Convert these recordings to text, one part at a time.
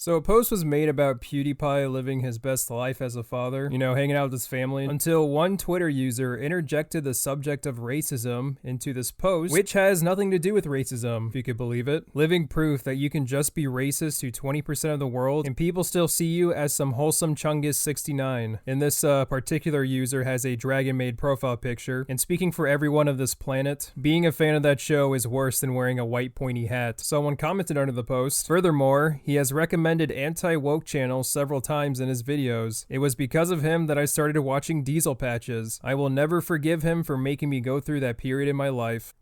So a post was made about PewDiePie living his best life as a father, hanging out with his family, until one Twitter user interjected the subject of racism into this post, which has nothing to do with racism, if you could believe it. Living proof that you can just be racist to 20% of the world and people still see you as some wholesome Chungus 69. And this particular user has a dragon-made profile picture, and speaking for everyone of this planet, being a fan of that show is worse than wearing a white pointy hat. Someone commented under the post. Furthermore, he has recommended anti-woke channels several times in his videos. It was because of him that I started watching Diesel Patches. I will never forgive him for making me go through that period in my life.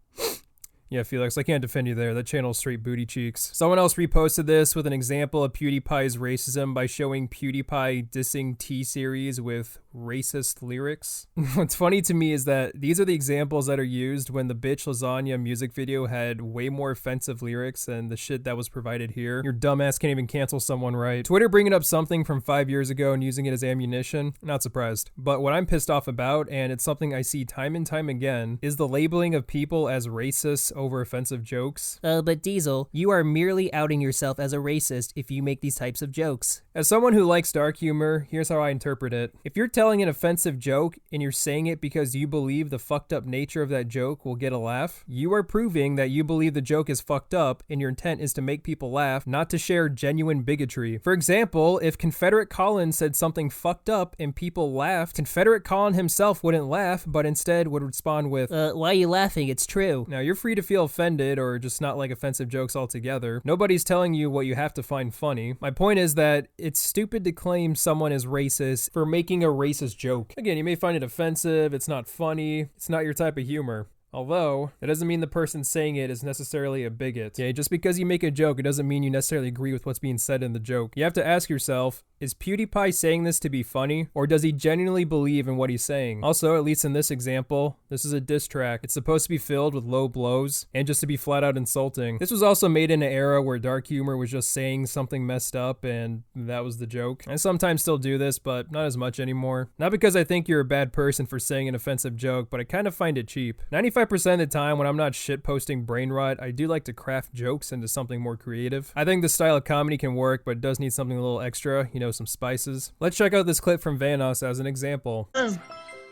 Yeah, Felix, I can't defend you there. That channel's straight booty cheeks. Someone else reposted this with an example of PewDiePie's racism by showing PewDiePie dissing T-Series with racist lyrics. What's funny to me is that these are the examples that are used when the Bitch Lasagna music video had way more offensive lyrics than the shit that was provided here. Your dumbass can't even cancel someone right. Twitter bringing up something from 5 years ago and using it as ammunition, not surprised. But what I'm pissed off about, and it's something I see time and time again, is the labeling of people as racists over offensive jokes. But Diesel, you are merely outing yourself as a racist if you make these types of jokes. As someone who likes dark humor, here's how I interpret it. If you're telling an offensive joke and you're saying it because you believe the fucked up nature of that joke will get a laugh, you are proving that you believe the joke is fucked up and your intent is to make people laugh, not to share genuine bigotry. For example, if Confederate Colin said something fucked up and people laughed, Confederate Colin himself wouldn't laugh, but instead would respond with, why are you laughing? It's true. Now, you're free to feel offended or just not like offensive jokes altogether. Nobody's telling you what you have to find funny. My point is that it's stupid to claim someone is racist for making a racist joke. Again, you may find it offensive, it's not funny, it's not your type of humor. Although, that doesn't mean the person saying it is necessarily a bigot. Okay, just because you make a joke, it doesn't mean you necessarily agree with what's being said in the joke. You have to ask yourself, is PewDiePie saying this to be funny, or does he genuinely believe in what he's saying? Also, at least in this example, this is a diss track. It's supposed to be filled with low blows, and just to be flat out insulting. This was also made in an era where dark humor was just saying something messed up, and that was the joke. I sometimes still do this, but not as much anymore. Not because I think you're a bad person for saying an offensive joke, but I kind of find it cheap. 95% of the time when I'm not shitposting brain rot, I do like to craft jokes into something more creative. I think this style of comedy can work, but it does need something a little extra, some spices. Let's check out this clip from Vanos as an example. That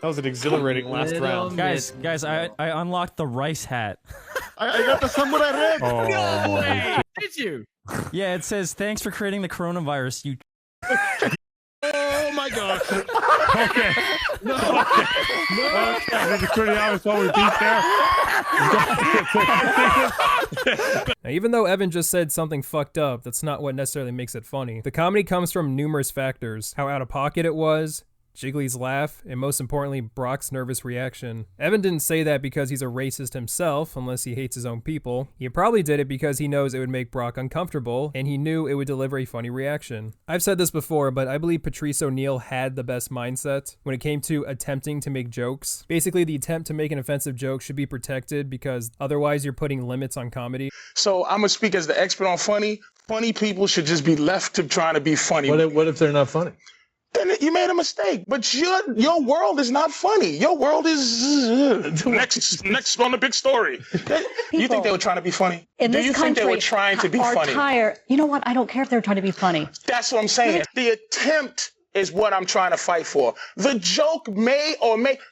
was an exhilarating last round. Guys, I unlocked the rice hat. I got the samurai red. Oh, no way! Did you? Yeah, it says, thanks for creating the coronavirus, you... Oh my god. Okay. No. Okay. No. Okay. It's pretty obvious what we beat there. Now, even though Evan just said something fucked up, that's not what necessarily makes it funny. The comedy comes from numerous factors. How out of pocket it was, Jiggly's laugh, and most importantly, Brock's nervous reaction. Evan didn't say that because he's a racist himself, unless he hates his own people. He probably did it because he knows it would make Brock uncomfortable, and he knew it would deliver a funny reaction. I've said this before, but I believe Patrice O'Neal had the best mindset when it came to attempting to make jokes. Basically, the attempt to make an offensive joke should be protected because otherwise you're putting limits on comedy. So I'm gonna speak as the expert on funny. Funny people should just be left to trying to be funny. What if they're not funny? Then you made a mistake. But your world is not funny. Your world is next on the big story. You think they were trying to be funny? Do you think they were trying to be funny? You know what? I don't care if they're trying to be funny. That's what I'm saying. The attempt is what I'm trying to fight for. The joke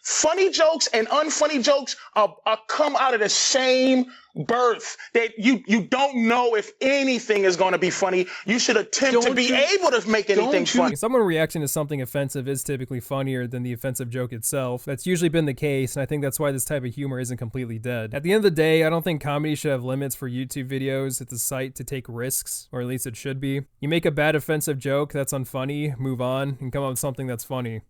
funny jokes and unfunny jokes are come out of the same birth. That you don't know if anything is going to be funny. You should attempt to be able to make anything funny. Someone reacting to something offensive is typically funnier than the offensive joke itself. That's usually been the case, and I think that's why this type of humor isn't completely dead. At the end of the day, I don't think comedy should have limits for YouTube videos. It's a site to take risks, or at least it should be. You make a bad offensive joke that's unfunny, move on, and come up with something that's funny.